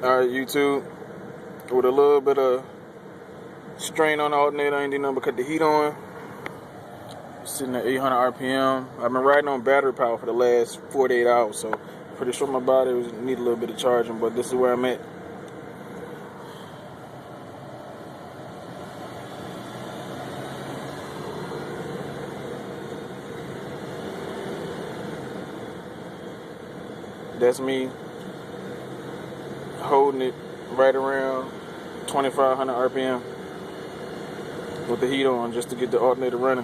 Alright, YouTube, with a little bit of strain on the alternator, I ain't did nothing but cut the heat on. Sitting at 800 RPM. I've been riding on battery power for the last 48 hours, so pretty sure my body need a little bit of charging, but this is where I'm at. That's me holding it right around 2500 RPM with the heat on just to get the alternator running.